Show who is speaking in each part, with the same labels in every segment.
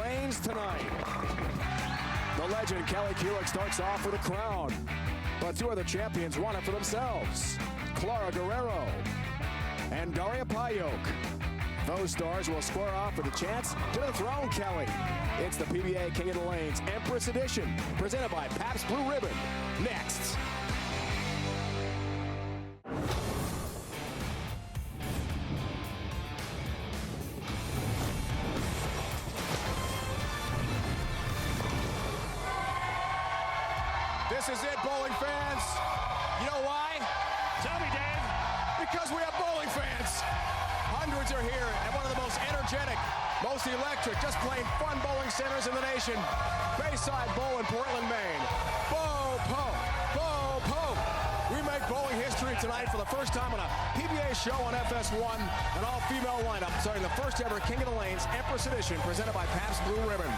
Speaker 1: Lanes tonight. The legend Kelly Kulick starts off with a crown, but two other champions won it for themselves. Clara Guerrero and Daria Payok. Those stars will square off for the chance to the throne, Kelly. It's the PBA King of the Lanes Empress Edition, presented by Pabst Blue Ribbon. Next. This is it, bowling fans. You know why?
Speaker 2: Tell me, Dave.
Speaker 1: Because we have bowling fans. Hundreds are here at one of the most energetic, most electric, just plain fun bowling centers in the nation. Bayside Bowl in Portland, Maine. Bo Po, Bo Po. We make bowling history tonight for the first time on a PBA show on FS1, an all-female lineup, starting the first ever King of the Lanes Empress Edition, presented by Pabst Blue Ribbon.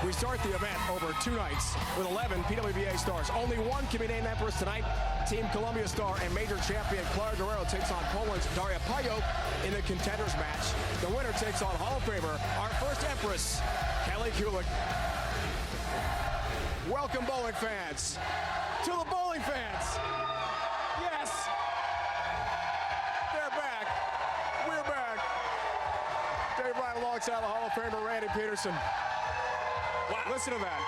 Speaker 1: We start the event over 2 nights with 11 PWBA stars. Only one can be named Empress tonight. Team Columbia star and major champion Clara Guerrero takes on Poland's Daria Payok in the contenders match. The winner takes on Hall of Famer, our first Empress, Kelly Kulick. Welcome, bowling fans, to the bowling fans. Yes, they're back. We're back. Dave Ryan alongside the Hall of Famer Randy Peterson. Wow. Listen to that.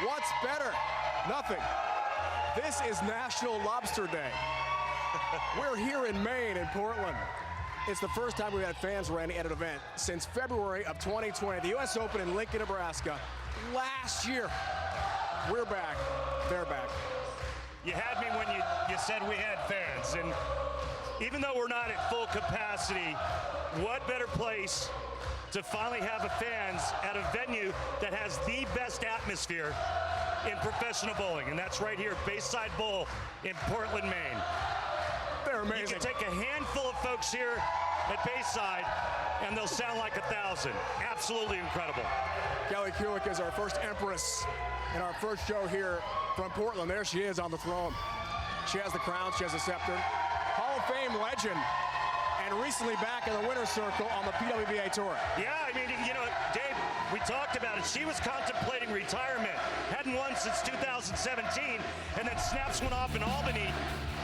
Speaker 1: What's better? Nothing. This is National Lobster Day. We're here in Maine, in Portland. It's the first time we've had fans, Randy, at an event since February of 2020, the U.S. Open in Lincoln, Nebraska, last year. We're back. They're back.
Speaker 2: You had me when you said we had fans, and even though we're not at full capacity, what better place to finally have the fans at a venue that has the best atmosphere in professional bowling, and that's right here, Bayside Bowl in Portland, Maine.
Speaker 1: They're amazing.
Speaker 2: You can take a handful of folks here at Bayside, and they'll sound like 1,000. Absolutely incredible.
Speaker 1: Kelly Kulick is our first Empress in our first show here from Portland. There she is on the throne. She has the crown, she has the scepter. Hall of Fame legend, and recently back in the winner's circle on the PWBA Tour.
Speaker 2: Yeah, I mean, you know, Dave, we talked about it. She was contemplating retirement, hadn't won since 2017, and then snaps one off in Albany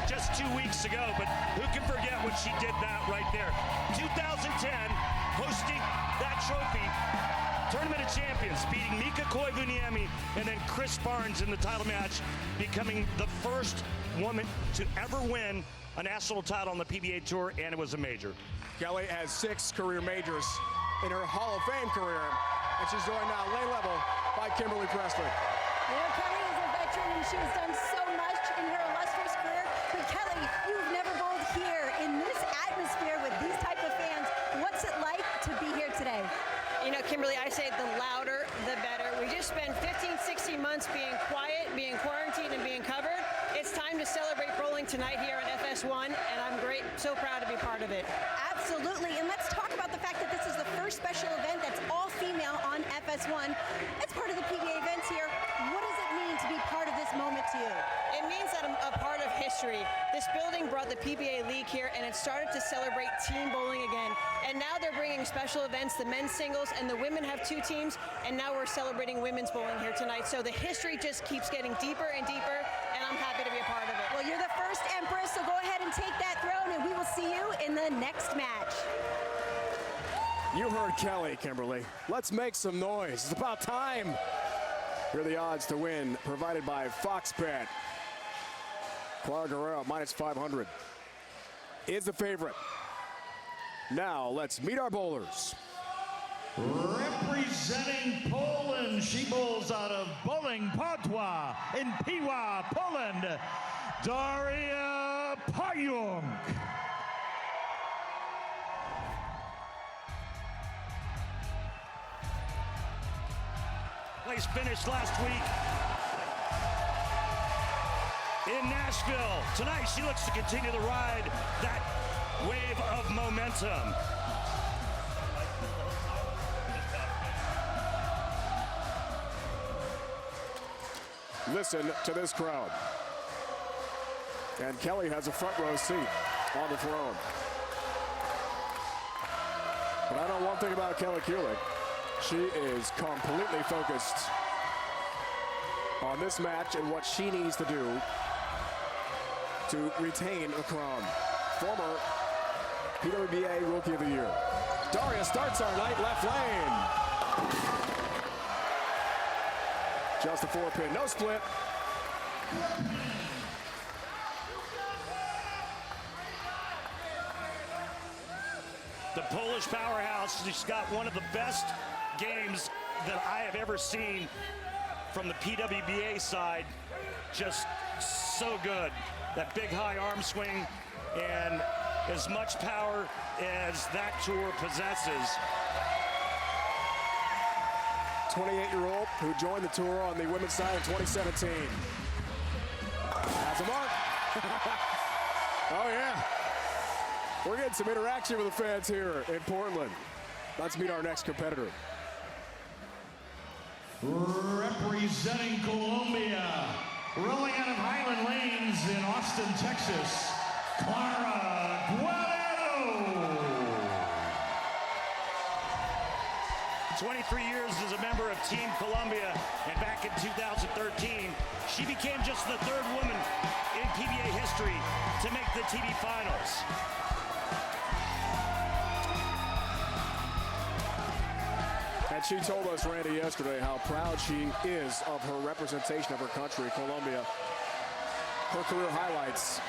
Speaker 2: just 2 weeks ago. But who can forget when she did that right there? 2010, hosting that trophy, Tournament of Champions, beating Mika Koivuniemi and then Chris Barnes in the title match, becoming the first woman to ever win a national title on the PBA Tour, and it was a major.
Speaker 1: Kelly has 6 career majors in her Hall of Fame career, and she's joined now lane level by Kimberly Presley.
Speaker 3: You know, Kelly is a veteran, and she's done so much in her illustrious career. But Kelly, you've never bowled here in this atmosphere with these type of fans. What's it like to be here today?
Speaker 4: You know, Kimberly, I say the louder, the better. We just spent 15, 16 months being quiet, being quarantined, and being covered. It's time to celebrate bowling tonight here on FS1, and I'm so proud to be part of it.
Speaker 3: Absolutely, and let's talk about the fact that this is the first special event that's all female on FS1. It's part of the PBA events here. What does it mean to be part of this moment to you?
Speaker 4: It means that I'm a part of history. This building brought the PBA League here, and it started to celebrate team bowling again. And now they're bringing special events, the men's singles, and the women have 2 teams, and now we're celebrating women's bowling here tonight. So the history just keeps getting deeper and deeper, and I'm happy to be a part of it.
Speaker 3: Well, you're the first Empress, so go ahead and take that throne, and we will see you in the next match.
Speaker 1: You heard Kelly, Kimberly. Let's make some noise. It's about time. Here are the odds to win, provided by FoxBet. Clara Guerrero, minus 500, is the favorite. Now, let's meet our bowlers.
Speaker 5: Representing Poland, she bowls out of Bowling Padwa in Piła, Poland, Daria Payok.
Speaker 2: Place finished last week in Nashville. Tonight, she looks to continue to ride that wave of momentum.
Speaker 1: Listen to this crowd. And Kelly has a front row seat on the throne. But I know one thing about Kelly Kulick. She is completely focused on this match and what she needs to do to retain the crown. Former PWBA Rookie of the Year. Daria starts our night left lane. Just a 4-pin, no split.
Speaker 2: The Polish powerhouse, she's got one of the best games that I have ever seen from the PWBA side. Just so good. That big high arm swing and as much power as that tour possesses.
Speaker 1: 28-year-old who joined the tour on the women's side in 2017. Has a mark. Oh, yeah. We're getting some interaction with the fans here in Portland. Let's meet our next competitor.
Speaker 5: Representing Colombia, rolling out of Highland Lanes in Austin, Texas, Clara Guerrero.
Speaker 2: 23 years as a member of Team Colombia, and back in 2013, she became just the third woman in PBA history to make the TV finals.
Speaker 1: And she told us, Randy, yesterday how proud she is of her representation of her country, Colombia. Her career highlights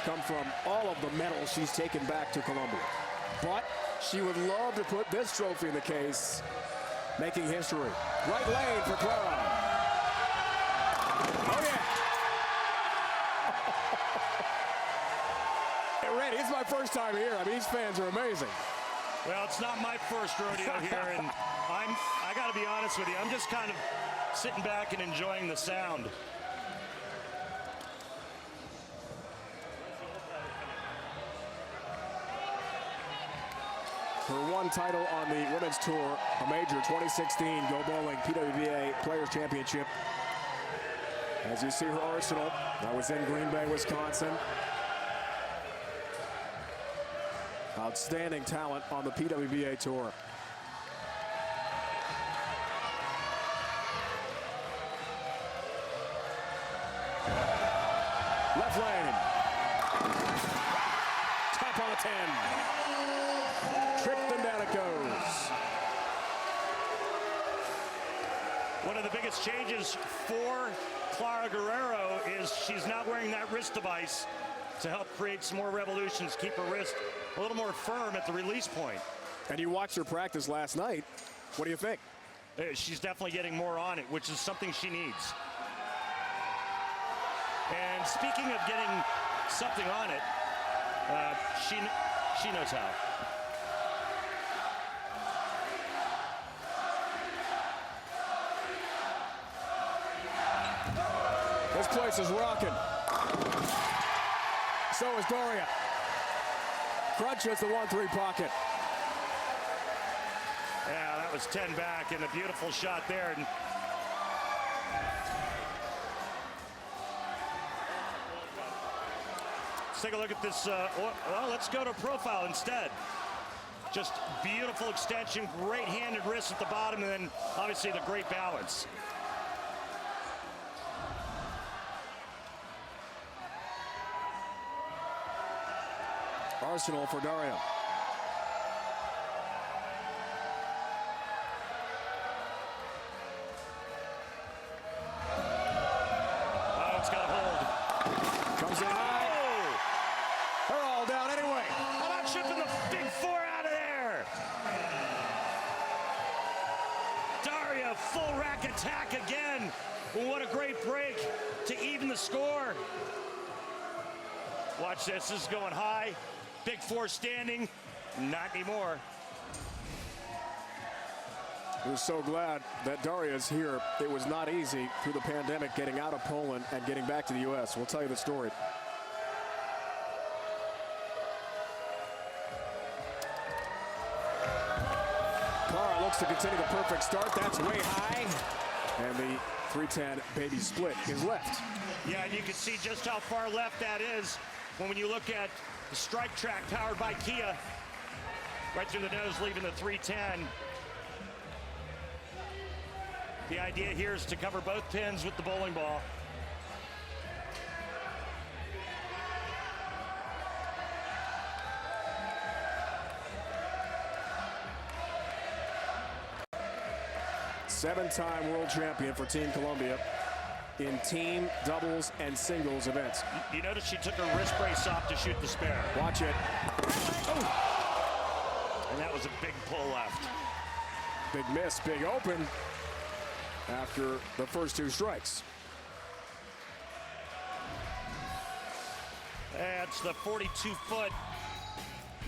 Speaker 1: come from all of the medals she's taken back to Colombia. But she would love to put this trophy in the case, making history. Right lane for Clara. Oh, yeah. Hey, Randy, it's my first time here. I mean, these fans are amazing.
Speaker 2: Well, it's not my first rodeo here, and I got to be honest with you, I'm just kind of sitting back and enjoying the sound.
Speaker 1: Her one title on the women's tour, a major 2016 Go Bowling PWBA Players Championship. As you see her arsenal, that was in Green Bay, Wisconsin. Outstanding talent on the PWBA tour. Left lane. Tap on the 10. Tripped and down it goes.
Speaker 2: One of the biggest changes for Clara Guerrero is she's not wearing that wrist device to help create some more revolutions, keep her wrist a little more firm at the release point.
Speaker 1: And you watched her practice last night. What do you think?
Speaker 2: She's definitely getting more on it, which is something she needs. And speaking of getting something on it, she knows how.
Speaker 1: This place is rocking. So is Daria. Crunches the 1-3 pocket.
Speaker 2: Yeah, that was 10 back and a beautiful shot there. And let's take a look at this. Well, let's go to profile instead. Just beautiful extension, great handed wrist at the bottom, and then obviously the great balance.
Speaker 1: Arsenal for Daria.
Speaker 2: Oh, it's got a hold.
Speaker 1: Comes in high.
Speaker 2: Oh!
Speaker 1: They're all down anyway.
Speaker 2: How about chipping the big four out of there? Daria, full rack attack again. What a great break to even the score. Watch this, this is going high. Big four standing, not anymore.
Speaker 1: We're so glad that Daria's here. It was not easy through the pandemic getting out of Poland and getting back to the U.S. We'll tell you the story. Clara looks to continue the perfect start. That's way high. And the 310 baby split is left.
Speaker 2: Yeah, and you can see just how far left that is when you look at the strike track powered by Kia. Right through the nose, leaving the 310. The idea here is to cover both pins with the bowling ball.
Speaker 1: Seven-time world champion for Team Colombia in team, doubles, and singles events.
Speaker 2: You notice she took her wrist brace off to shoot the spare.
Speaker 1: Watch it.
Speaker 2: Oh. And that was a big pull left.
Speaker 1: Big miss, big open after the first two strikes.
Speaker 2: That's the 42-foot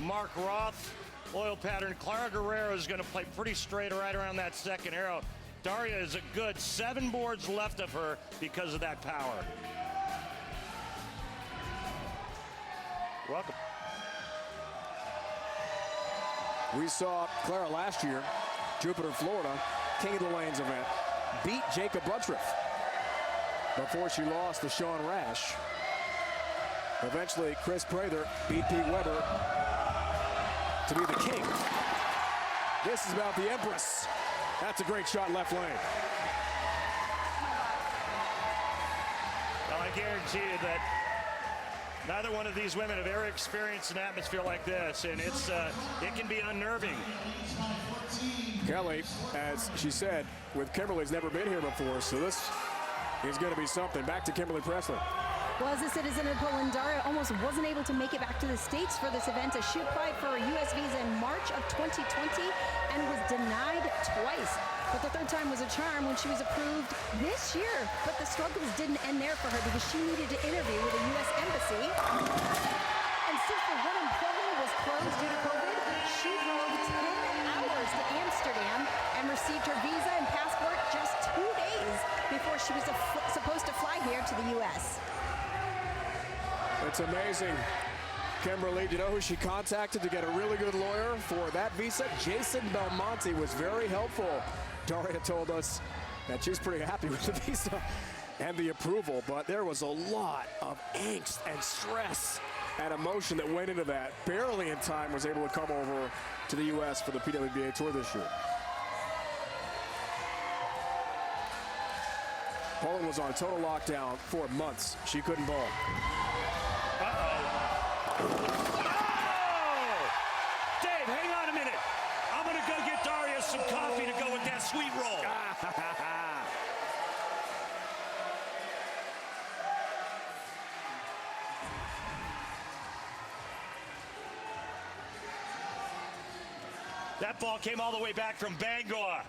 Speaker 2: Mark Roth oil pattern. Clara Guerrero is going to play pretty straight right around that second arrow. Daria is a good 7 boards left of her because of that power. Welcome.
Speaker 1: We saw Clara last year, Jupiter, Florida, King of the Lanes event, beat Jacob Buttriff before she lost to Sean Rash. Eventually, Chris Prather beat Pete Weber to be the king. This is about the Empress. That's a great shot left lane.
Speaker 2: Well, I guarantee you that neither one of these women have ever experienced an atmosphere like this, and it can be unnerving.
Speaker 1: Kelly, as she said, with Kimberly's never been here before, so this is going to be something. Back to Kimberly Presley.
Speaker 3: Well, as a citizen of Poland, Daria almost wasn't able to make it back to the States for this event as she applied for a U.S. visa in March of 2020 and was denied twice. But the third time was a charm when she was approved this year. But the struggles didn't end there for her because she needed to interview with the U.S. Embassy. And since the one in Poland was closed due to COVID, she drove 10 hours to Amsterdam and received her visa and passport just 2 days before she was supposed to fly here to the U.S.
Speaker 1: It's amazing. Kimberly, do you know who she contacted to get a really good lawyer for that visa? Jason Belmonte was very helpful. Daria told us that she's pretty happy with the visa and the approval, but there was a lot of angst and stress and emotion that went into that. Barely in time was able to come over to the U.S. for the PBA Tour this year. Poland was on total lockdown for months. She couldn't bowl.
Speaker 2: Dave, hang on a minute. I'm going to go get Daria some coffee to go with that sweet roll. That ball came all the way back from Bangor.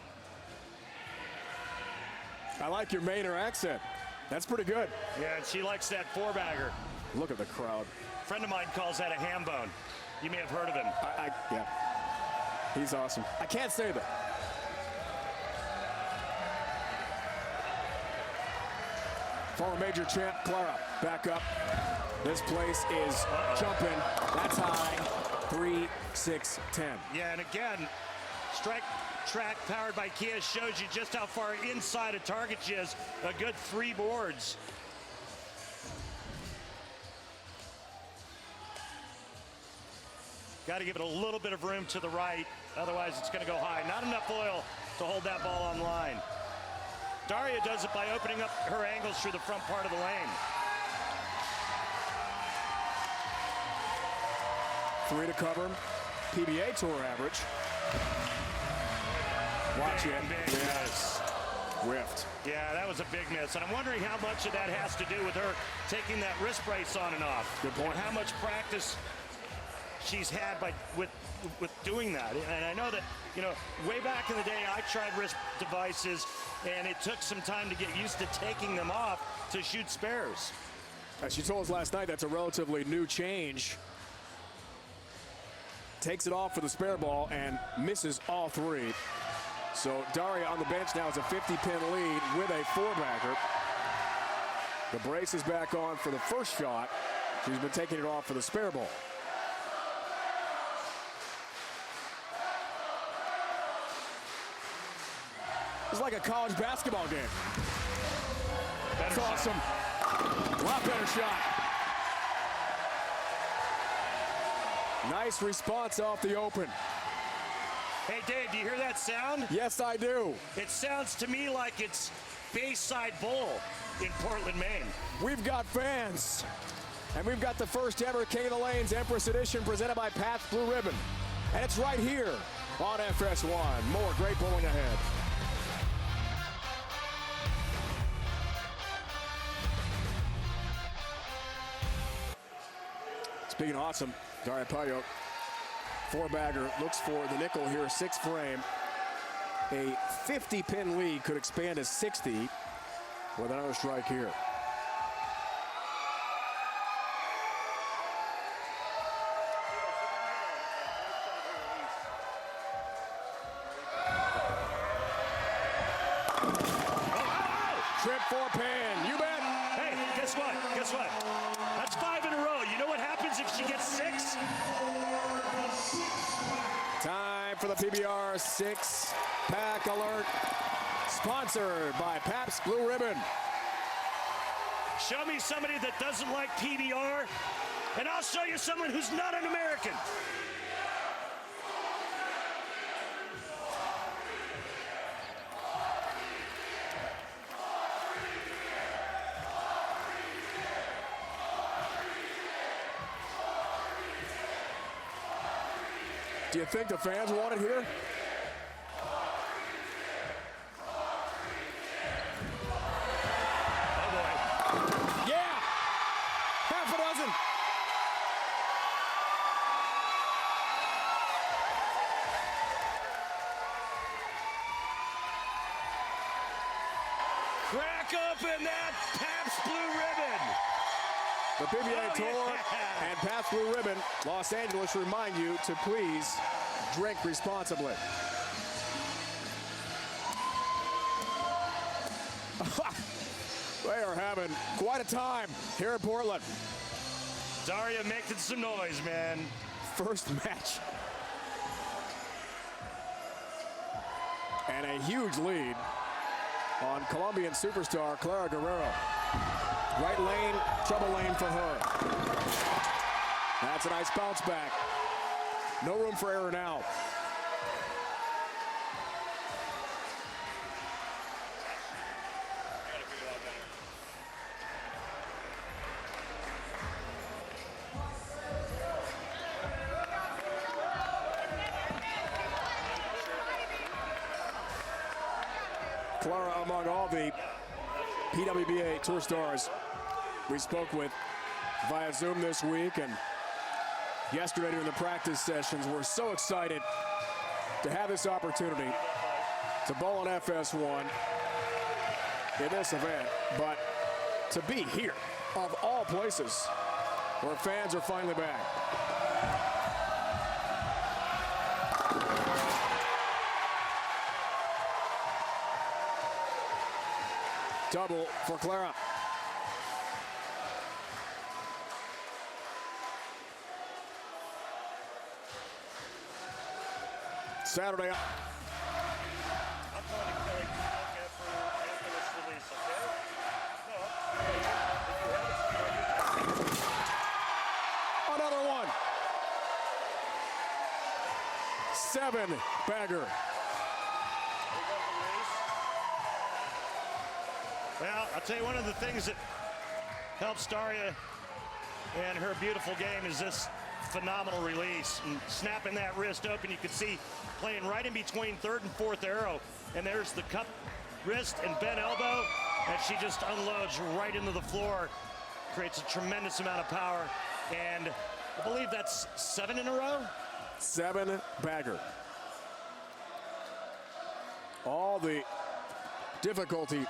Speaker 1: I like your Mainer accent. That's pretty good.
Speaker 2: Yeah, and she likes that four-bagger.
Speaker 1: Look at the crowd.
Speaker 2: A friend of mine calls that a ham bone. You may have heard of him.
Speaker 1: Yeah. He's awesome. I can't say that. Former major champ Clara back up. This place is jumping. That's high. 3, 6, 10.
Speaker 2: Yeah, and again, strike track powered by Kia shows you just how far inside a target she is. A good 3 boards. Got to give it a little bit of room to the right, otherwise it's going to go high. Not enough oil to hold that ball on line. Daria does it by opening up her angles through the front part of the lane.
Speaker 1: 3 to cover. PBA Tour average. Watch it.
Speaker 2: Big miss.
Speaker 1: Whiffed.
Speaker 2: Yeah, that was a big miss. And I'm wondering how much of that has to do with her taking that wrist brace on and off.
Speaker 1: Good point.
Speaker 2: And how much practice she's had with doing that. And I know that, you know, way back in the day, I tried wrist devices, and it took some time to get used to taking them off to shoot spares.
Speaker 1: As she told us last night, that's a relatively new change. Takes it off for the spare ball and misses all 3. So Daria on the bench now has a 50-pin lead with a 4-bagger. The brace is back on for the first shot. She's been taking it off for the spare ball. It's like a college basketball game. That's awesome. A lot better shot. Nice response off the open.
Speaker 2: Hey, Dave, do you hear that sound?
Speaker 1: Yes, I do.
Speaker 2: It sounds to me like it's Bayside Bowl in Portland, Maine.
Speaker 1: We've got fans. And we've got the first ever King of the Lanes Empress edition presented by Pabst Blue Ribbon. And it's right here on FS1. More great bowling ahead. Speaking of awesome, Daria Payo, 4-bagger, looks for the nickel here, 6 frame. A 50-pin lead could expand to 60 with another strike here. Trip for pin, you bet.
Speaker 2: Hey, guess what? Guess what? That's 5 in a row. You know what happens if she gets 6?
Speaker 1: Time for the PBR 6-pack alert. Sponsored by Pabst Blue Ribbon.
Speaker 2: Show me somebody that doesn't like PBR, and I'll show you someone who's not an American.
Speaker 1: Do you think the fans want it here?
Speaker 2: Oh, boy.
Speaker 1: Yeah! Half a dozen.
Speaker 2: Crack open that Pabst Blue Ribbon.
Speaker 1: The PBA
Speaker 2: Oh,
Speaker 1: Tour
Speaker 2: yeah.
Speaker 1: and Pabst Blue Ribbon Los Angeles remind you to please drink responsibly. They are having quite a time here in Portland.
Speaker 2: Daria making some noise, man.
Speaker 1: First match. And a huge lead on Colombian superstar Clara Guerrero. Right lane, trouble lane for her. That's a nice bounce back. No room for error now. Clara among all the PWBA Tour stars we spoke with via Zoom this week and yesterday during the practice sessions. We're so excited to have this opportunity to bowl on FS1 in this event, but to be here, of all places, where fans are finally back. Double for Clara. Saturday.
Speaker 2: I'm calling it Kelly after this release, okay?
Speaker 1: Another one. 7-bagger.
Speaker 2: Well, I'll tell you, one of the things that helps Daria and her beautiful game is this phenomenal release and snapping that wrist open. You can see playing right in between 3rd and 4th arrow, and there's the cup wrist and bent elbow, and she just unloads right into the floor, creates a tremendous amount of power, and I believe that's 7 in a row.
Speaker 1: 7-bagger. All the difficulty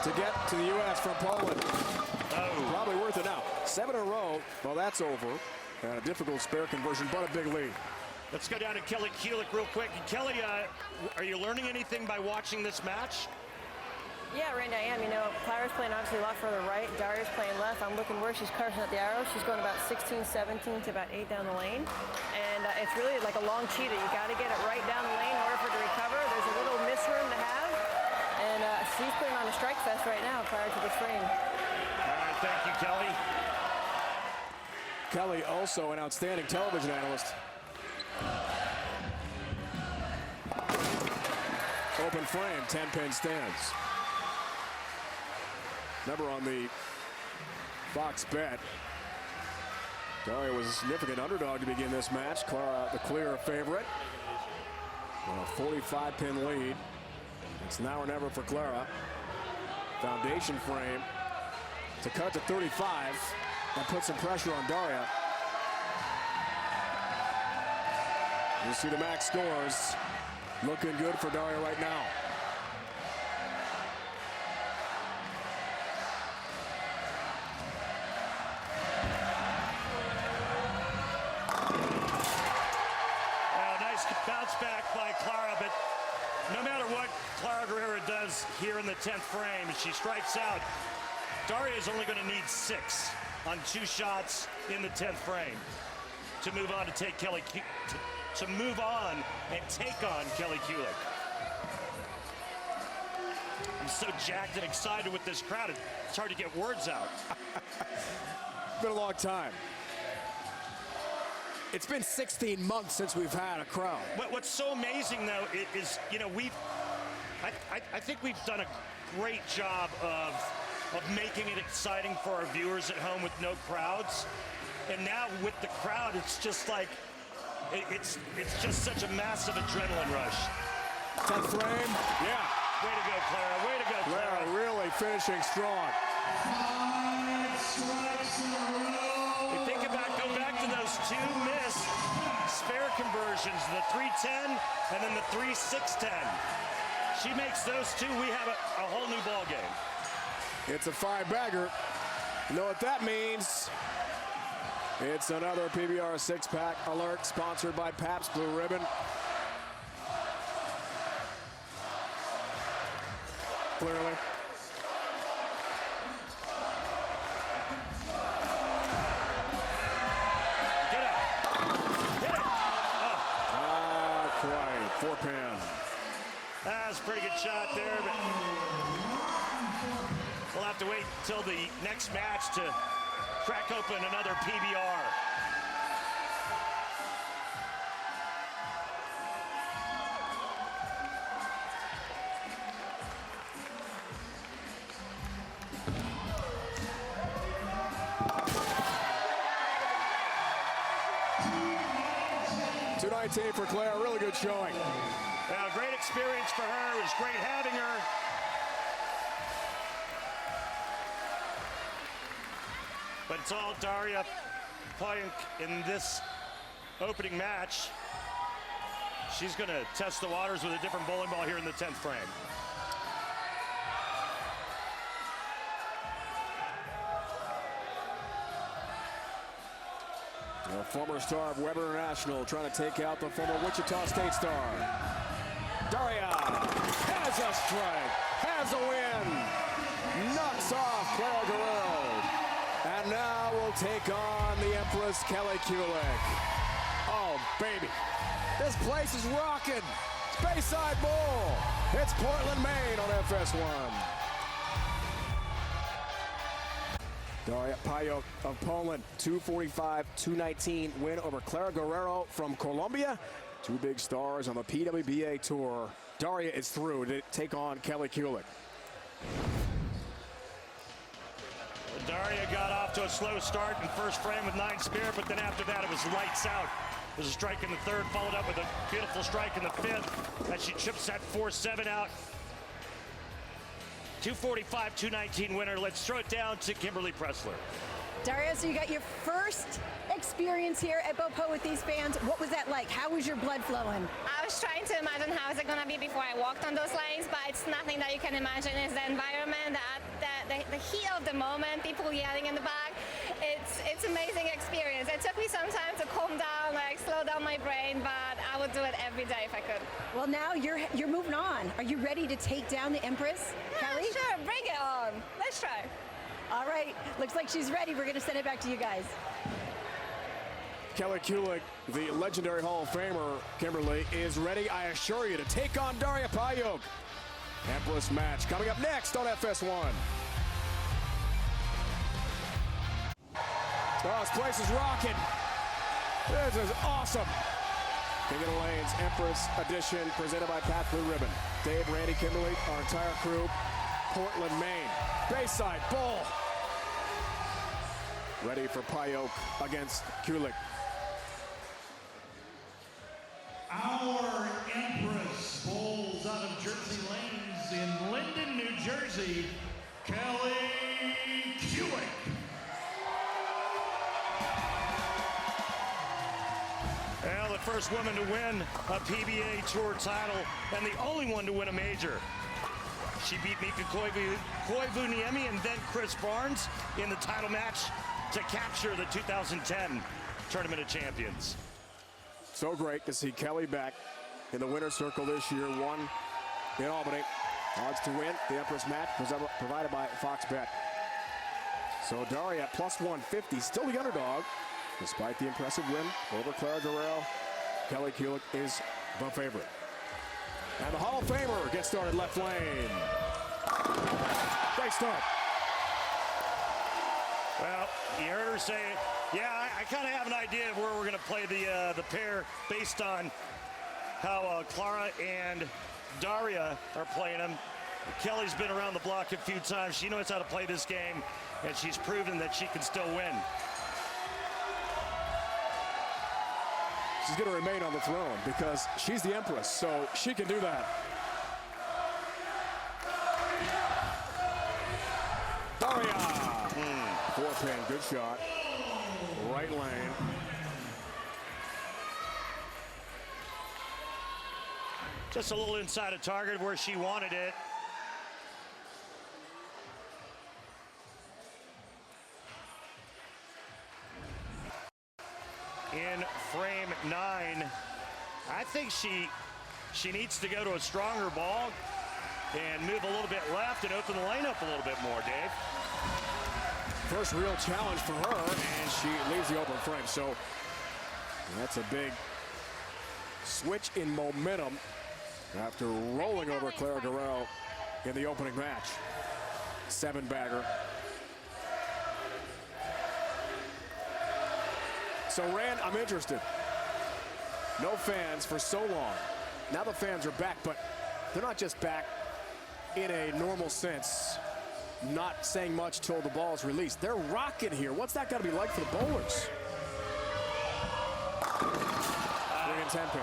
Speaker 1: to get to the U.S. from Poland.
Speaker 2: Oh.
Speaker 1: Probably worth it now. 7 in a row. Well, that's over. And a difficult spare conversion, but a big lead.
Speaker 2: Let's go down to Kelly Kulik real quick. And Kelly, are you learning anything by watching this match?
Speaker 4: Yeah, Randy, I am. You know, Clara's playing obviously a lot further right. Daria's playing left. I'm looking where she's carving out the arrows. She's going about 16, 17 to about 8 down the lane. And it's really like a long cheetah. You got to get it right down the lane in order for it to recover. There's a little miss room to have. And she's putting on a strike fest right now prior to this frame.
Speaker 2: All right, thank you, Kelly.
Speaker 1: Kelly, also an outstanding television analyst. Open frame, 10-pin stands. Remember on the Fox bet, Daria was a significant underdog to begin this match. Clara the clear favorite. On a 45-pin lead. It's now or never for Clara. Foundation frame to cut to 35 and put some pressure on Daria. You see the max scores looking good for Daria right now.
Speaker 2: Nice bounce back by Clara, but no matter what Clara Guerrero does here in the 10th frame, she strikes out. Daria is only going to need 6 on 2 shots in the 10th frame to move on and take Kelly Kulik. I'm so jacked and excited with this crowd. It's hard to get words out.
Speaker 1: It's been a long time. It's been 16 months since we've had a crowd.
Speaker 2: What's so amazing, though, is, you know, I think we've done a great job of making it exciting for our viewers at home with no crowds. And now with the crowd, it's just like, it's just such a massive adrenaline rush.
Speaker 1: 10th frame, yeah.
Speaker 2: Way to go, Clara. Way to go, Clara.
Speaker 1: Clara really finishing strong.
Speaker 5: 5 strikes in a row.
Speaker 2: You think about, go back to those 2 missed spare conversions, the 310 and then the 3-6-10. She makes those 2, we have a whole new ball game.
Speaker 1: It's a 5-bagger. You know what that means? It's another PBR 6-pack alert sponsored by Pabst Blue Ribbon. Clearly.
Speaker 2: Get it. Hit it. Oh.
Speaker 1: Quite. 4-pin.
Speaker 2: That's a pretty good shot there, but we'll have to wait until the next match to crack open another PBR.
Speaker 1: $219 for Claire, really good showing.
Speaker 2: Yeah, great experience for her. It was great having her. But it's all Daria Payuk in this opening match. She's going to test the waters with a different bowling ball here in the 10th frame.
Speaker 1: A former star of Weber International trying to take out the former Wichita State star. Daria has a strike, has a win, knocks off Clara Guerrero. And now we'll take on the Empress, Kelly Kulik. Oh, baby. This place is rocking. It's Bayside Bowl. It's Portland, Maine on FS1. Daria Payuk of Poland, 245-219 win over Clara Guerrero from Colombia. 2 big stars on the PWBA tour. Daria is through to take on Kelly Kulik.
Speaker 2: Daria got off to a slow start in first frame with 9 spare, but then after that it was lights out. There's a strike in the 3rd, followed up with a beautiful strike in the 5th as she chips that 4-7 out. 245-219 winner. Let's throw it down to Kimberly Pressler.
Speaker 3: Daria, so you got your first experience here at Bopo with these fans. What was that like? How was your blood flowing?
Speaker 6: I was trying to imagine how is it going to be before I walked on those lanes, but it's nothing that you can imagine. It's the environment, the heat of the moment, people yelling in the back. It's amazing experience. It took me some time to calm down, like slow down my brain, but I would do it every day if I could.
Speaker 3: Well, now you're moving on. Are you ready to take down the Empress, Kelly?
Speaker 6: Sure, bring it on. Let's try.
Speaker 3: All right, looks like she's ready. We're going to send it back to you guys.
Speaker 1: Kelly Kulik, the legendary Hall of Famer, Kimberly, is ready, I assure you, to take on Daria Payuk. Empress match coming up next on FS1. Oh, this place is rocking. This is awesome. King of the Lanes, Empress edition, presented by Pat Blue Ribbon. Dave, Randy, Kimberly, our entire crew, Portland, Maine. Bayside, Bull. Ready for Pyoke against Kulik.
Speaker 5: Our Empress bowls out of Jersey Lanes in Linden, New Jersey, Kelly Kulik.
Speaker 2: Well, the first woman to win a PBA Tour title and the only one to win a major. She beat Mika Koivuniemi and then Chris Barnes in the title match to capture the 2010 Tournament of Champions.
Speaker 1: So great to see Kelly back in the winner's circle this year. Won in Albany. Odds to win the Empress match was provided by Fox Bet. So Daria at plus 150, still the underdog. Despite the impressive win over Clara Guerrero, Kelly Kulik is the favorite. And the Hall of Famer gets started left lane. Great start.
Speaker 2: Well, you heard her say, yeah, I kind of have an idea of where we're going to play the pair based on how Clara and Daria are playing them. Kelly's been around the block a few times. She knows how to play this game, and she's proven that she can still win.
Speaker 1: She's going to remain on the throne because she's the Empress, so she can do that. Daria! Four-pin, good shot. Right lane.
Speaker 2: Just a little inside of target where she wanted it. In frame 9, I think she needs to go to a stronger ball and move a little bit left and open the lane up a little bit more, Dave.
Speaker 1: First real challenge for her, and she leaves the open frame. So that's a big switch in momentum after rolling over Clara Guerrero in the opening match. 7-bagger. So, Rand, I'm interested. No fans for so long. Now the fans are back, but they're not just back in a normal sense, not saying much till the ball is released. They're rocking here. What's that got to be like for the bowlers? 3 and 10 pin.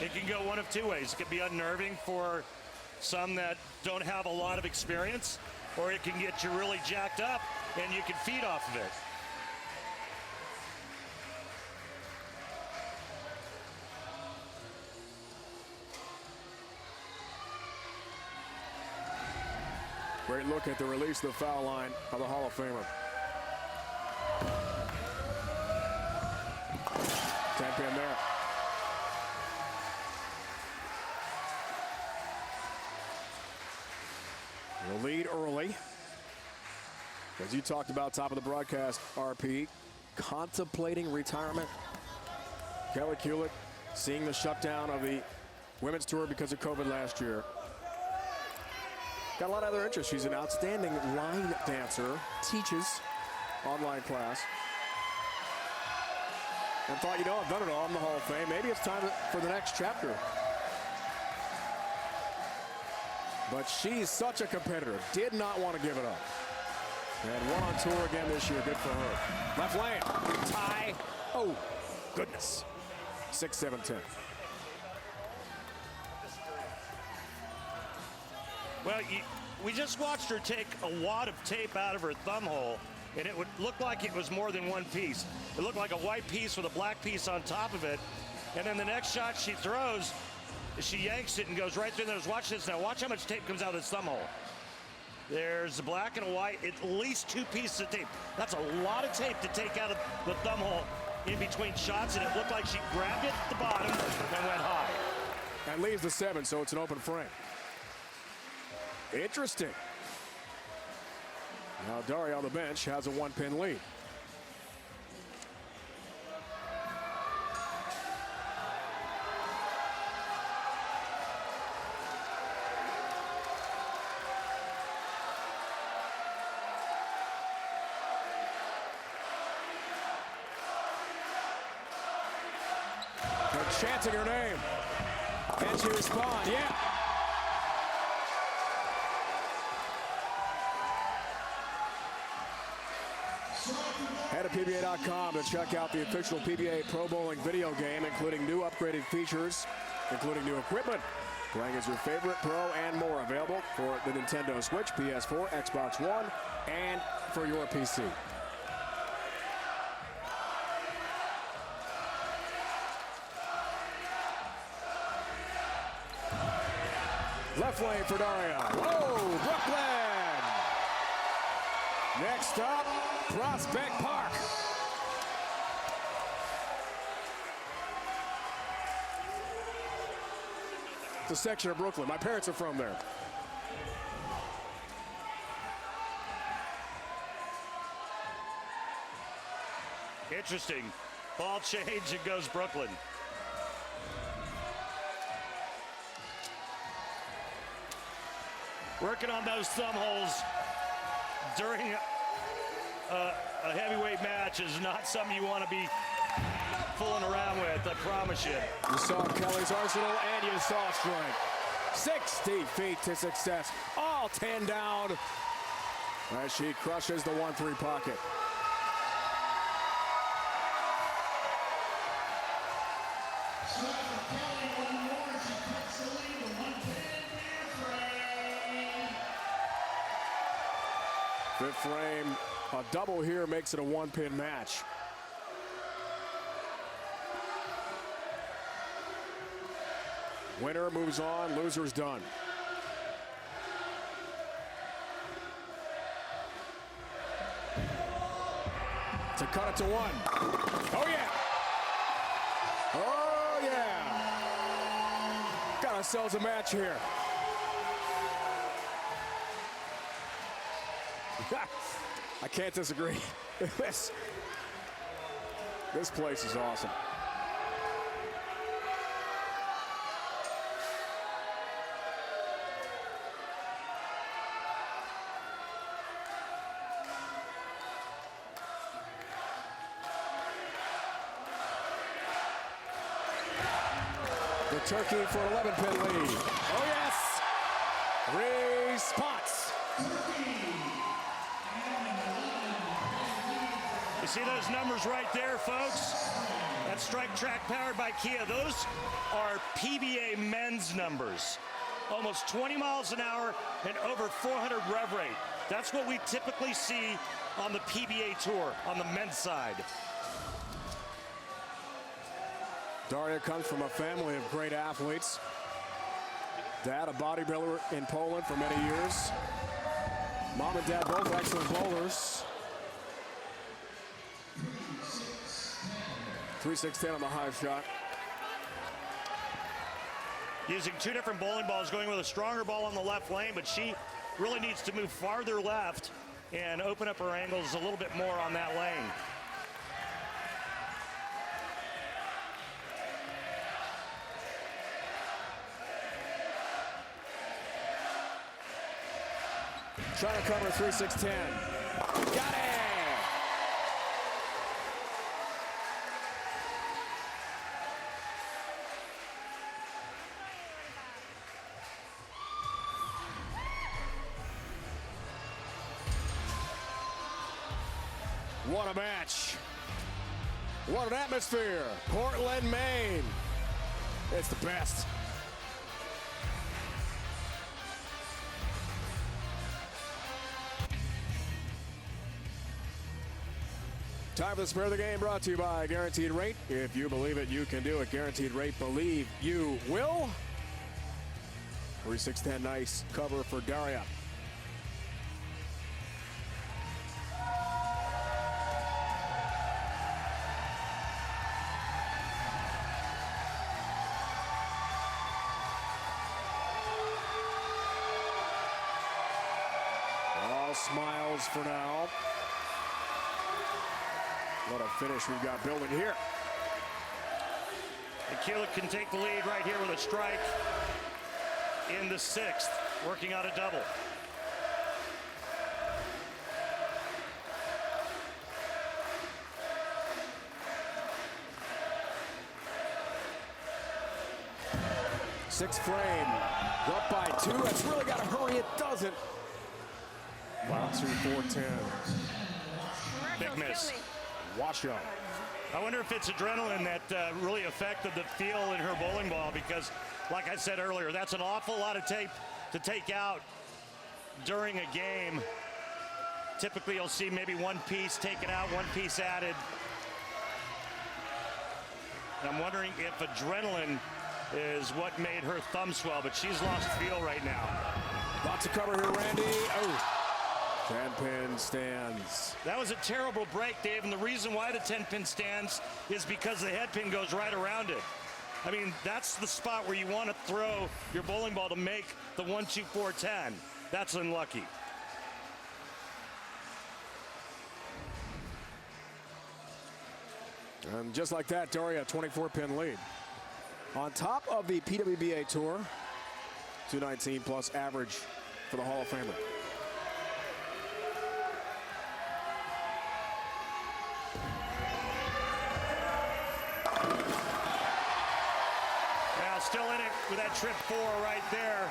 Speaker 2: It can go one of two ways. It can be unnerving for some that don't have a lot of experience, or it can get you really jacked up and you can feed off of it.
Speaker 1: Great look at the release of the foul line of the Hall of Famer. 10 pin there. The lead early. As you talked about top of the broadcast, RP, contemplating retirement. Kelly Kulik seeing the shutdown of the women's tour because of COVID last year. Got a lot of other interest. She's an outstanding line dancer, teaches online class. And thought, you know, I've done it all in the Hall of Fame. Maybe it's time for the next chapter. But she's such a competitor. Did not want to give it up. And won on tour again this year. Good for her. Left lane. Tie. Oh, goodness. 6-7-10.
Speaker 2: Well, we just watched her take a wad of tape out of her thumb hole, and it would look like it was more than one piece. It looked like a white piece with a black piece on top of it. And then the next shot she throws, she yanks it and goes right through there. Watch this now. Watch how much tape comes out of this thumb hole. There's a black and a white, at least 2 pieces of tape. That's a lot of tape to take out of the thumb hole in between shots, and it looked like she grabbed it at the bottom and went high.
Speaker 1: And leaves the 7, so it's an open frame. Interesting. Now Daria on the bench has a 1-pin lead. chanting her name. Can she respond? Yeah. Head to PBA.com to check out the official PBA Pro Bowling video game, including new upgraded features, including new equipment. Playing as your favorite pro and more, available for the Nintendo Switch, PS4, Xbox One, and for your PC. Left lane for Daria. Whoa, Brooklyn! Next up, Prospect Park. It's a section of Brooklyn. My parents are from there.
Speaker 2: Interesting. Ball change, it goes Brooklyn. Working on those thumb holes during a heavyweight match is not something you want to be fooling around with, I promise you.
Speaker 1: You saw Kelly's arsenal and you saw strength. 60 feet to success. All 10 down as she crushes the 1-3 pocket. Fifth frame, a double here makes it a 1-pin match. Winner moves on, loser's done. To cut it to 1. Oh yeah! Oh yeah! Got ourselves a match here. I can't disagree. This place is awesome. The turkey for an 11-pin lead. Oh yes! Response.
Speaker 2: You see those numbers right there, folks? That strike track powered by Kia. Those are PBA men's numbers. Almost 20 miles an hour and over 400 rev rate. That's what we typically see on the PBA Tour, on the men's side.
Speaker 1: Daria comes from a family of great athletes. Dad, a bodybuilder in Poland for many years. Mom and dad both excellent bowlers. 3-6-10 on the high shot.
Speaker 2: Using two different bowling balls, going with a stronger ball on the left lane, but she really needs to move farther left and open up her angles a little bit more on that lane.
Speaker 1: Trying to cover 3-6-10. Got it! What a match. What an atmosphere. Portland, Maine. It's the best. Time for the Spare of the Game, brought to you by Guaranteed Rate. If you believe it, you can do it. Guaranteed Rate, believe you will. 3-6-10, nice cover for Daria. All smiles for now. What a finish we've got building here.
Speaker 2: Akila can take the lead right here with a strike in the sixth, working on a double.
Speaker 1: Sixth frame. Up by 2. That's really got to hurry. It doesn't. Wow. 2-4-10.
Speaker 2: Big miss.
Speaker 1: Washout.
Speaker 2: I wonder if it's adrenaline that really affected the feel in her bowling ball, because, like I said earlier, that's an awful lot of tape to take out during a game. Typically, you'll see maybe one piece taken out, one piece added. And I'm wondering if adrenaline is what made her thumb swell, but she's lost feel right now.
Speaker 1: Lots of cover here, Randy. Oh. 10-pin stands.
Speaker 2: That was a terrible break, Dave, and the reason why the 10-pin stands is because the head pin goes right around it. I mean, that's the spot where you want to throw your bowling ball to make the 1-2-4-10. That's unlucky.
Speaker 1: And just like that, Daria, 24-pin lead. On top of the PWBA Tour, 219 plus average for the Hall of Famer.
Speaker 2: Now still in it with that trip 4 right there.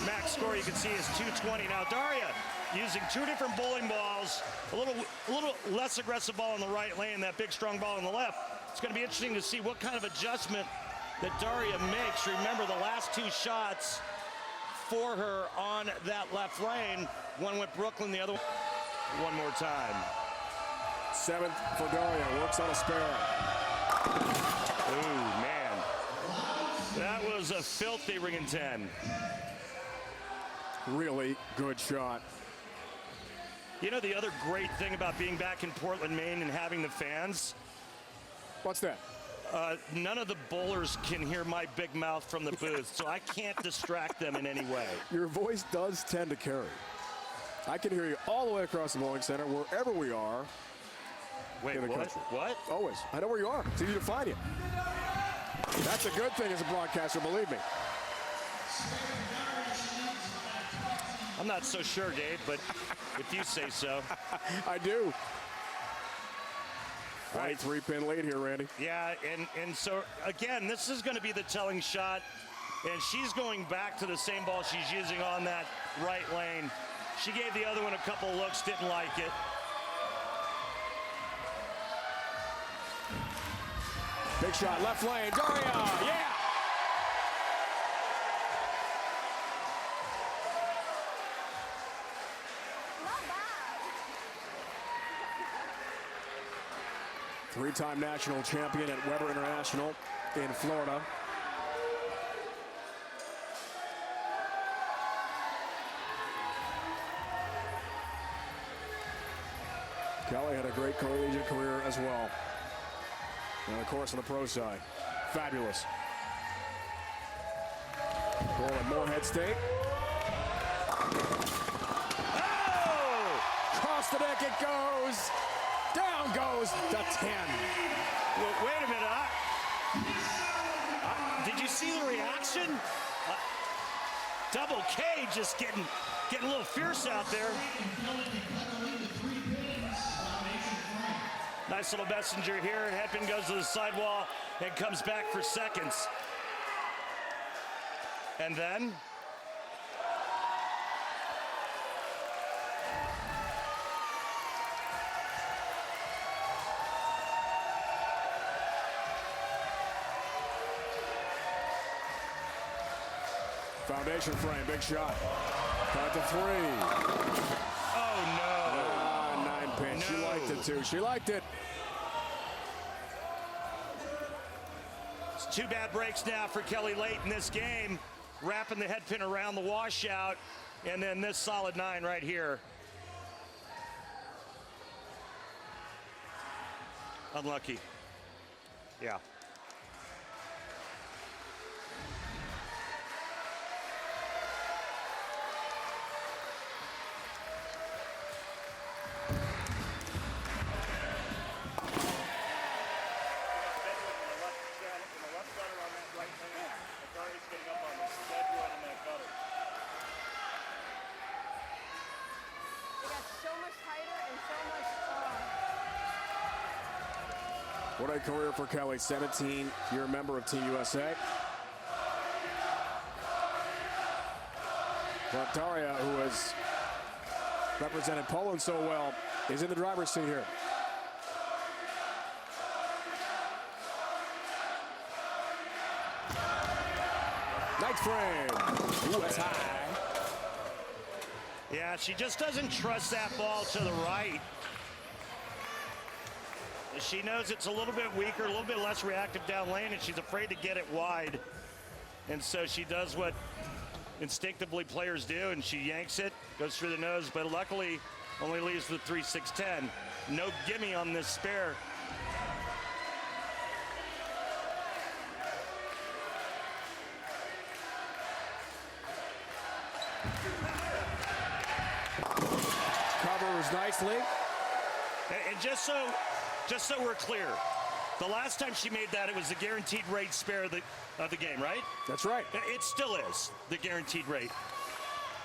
Speaker 2: Max score you can see is 220. Now Daria using 2 different bowling balls, a little less aggressive ball in the right lane, that big strong ball on the left. It's going to be interesting to see what kind of adjustment that Daria makes. Remember, the last 2 shots for her on that left lane. One went Brooklyn, the other one more time.
Speaker 1: 7th for Daria, works on a spare.
Speaker 2: Ooh, man. That was a filthy ring and 10.
Speaker 1: Really good shot.
Speaker 2: You know the other great thing about being back in Portland, Maine and having the fans?
Speaker 1: What's that?
Speaker 2: None of the bowlers can hear my big mouth from the booth, so I can't distract them in any way.
Speaker 1: Your voice does tend to carry. I can hear you all the way across the bowling center, wherever we are.
Speaker 2: Wait,
Speaker 1: in the
Speaker 2: what?
Speaker 1: country.
Speaker 2: What?
Speaker 1: Always. I know where you are. It's easy to find you. That's a good thing as a broadcaster, believe me.
Speaker 2: I'm not so sure, Dave, but if you say so.
Speaker 1: I do.
Speaker 2: Right.
Speaker 1: 23-pin lead here, Randy.
Speaker 2: Yeah, and so, again, this is going to be the telling shot, and she's going back to the same ball she's using on that right lane. She gave the other one a couple looks, didn't like it.
Speaker 1: Big shot, left lane, Daria, yeah! Three-time national champion at Weber International in Florida. Kelly had a great collegiate career as well. And of course on the pro side, fabulous. Ball at Moorhead State. Oh! Across the deck it goes. Down goes the 10.
Speaker 2: Well, wait a minute. Did you see the reaction? Double K just getting a little fierce out there. Nice little messenger here. Headpin goes to the sidewall and comes back for seconds. And then
Speaker 1: foundation frame, big shot. Count to 3.
Speaker 2: oh no.
Speaker 1: 9-pin.
Speaker 2: No.
Speaker 1: She liked it too. She liked it.
Speaker 2: It's 2 bad breaks now for Kelly late in this game. Wrapping the head pin around the washout. And then this solid 9 right here. Unlucky. Yeah.
Speaker 1: What a career for Kelly, 17-year member of Team USA. But Daria, who has represented Poland so well, is in the driver's seat here. Ninth frame. Ooh, that's high.
Speaker 2: Yeah, she just doesn't trust that ball to the right. She knows it's a little bit weaker, a little bit less reactive down lane, and she's afraid to get it wide. And so she does what instinctively players do, and she yanks it, goes through the nose, but luckily only leaves with 3-6-10. No gimme on this spare.
Speaker 1: Covers nicely.
Speaker 2: And just so we're clear, the last time she made that, it was the guaranteed rate spare of the game, right?
Speaker 1: That's right.
Speaker 2: It still is the guaranteed rate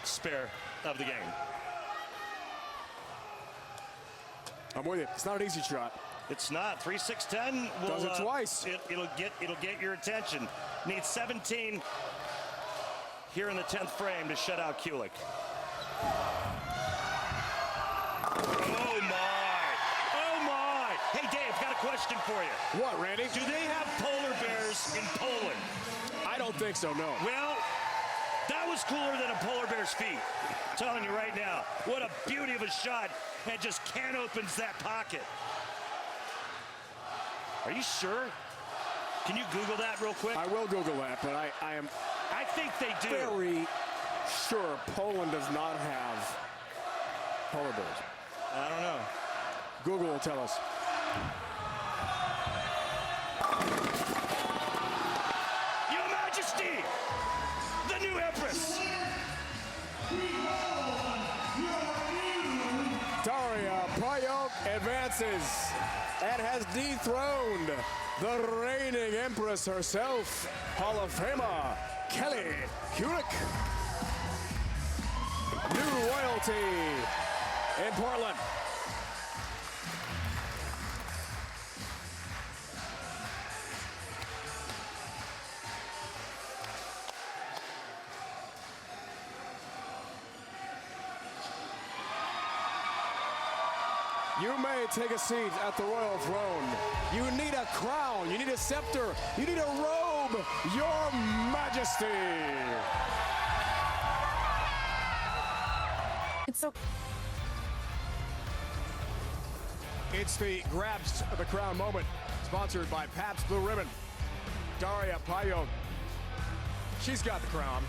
Speaker 2: spare of the game.
Speaker 1: I'm with you. It's not an easy shot.
Speaker 2: It's not. 3-6-10 will,
Speaker 1: does it twice.
Speaker 2: It'll get your attention. Needs 17 here in the 10th frame to shut out Kulik. Oh my! Hey Dave, got a question for you.
Speaker 1: What, Randy?
Speaker 2: Do they have polar bears in Poland?
Speaker 1: I don't think so, no.
Speaker 2: Well, that was cooler than a polar bear's feet. I'm telling you right now. What a beauty of a shot, and just can opens that pocket. Are you sure? Can you Google that real quick?
Speaker 1: I will Google that, but I am
Speaker 2: I think they do.
Speaker 1: very sure Poland does not have polar bears.
Speaker 2: I don't know.
Speaker 1: Google will tell us.
Speaker 2: Your Majesty, the new Empress.
Speaker 1: Daria Payok advances and has dethroned the reigning Empress herself, Hall of Famer Kelly Kulik. New royalty in Portland. You may take a seat at the royal throne. You need a crown, you need a scepter, you need a robe, Your Majesty. It's the grabs of the crown moment, sponsored by Pabst Blue Ribbon. Daria Payok. She's got the crown.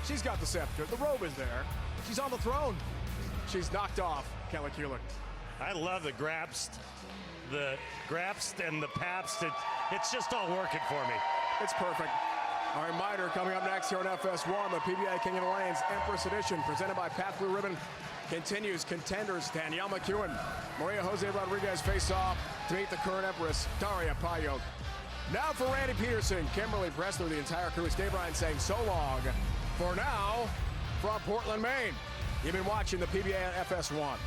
Speaker 1: She's got the scepter. The robe is there. She's on the throne. She's knocked off Kelly Kulik.
Speaker 2: I love the Grabst and the Pabst. It's just all working for me.
Speaker 1: It's perfect. A reminder coming up next here on FS1, the PBA King of the Lanes Empress Edition, presented by Pabst Blue Ribbon, continues. Contenders Danielle McEwen, Maria Jose Rodriguez face off to meet the current Empress, Daria Payok. Now for Randy Peterson, Kimberly Pressler, the entire crew, Dave Bryan saying so long. For now, from Portland, Maine, you've been watching the PBA on FS1.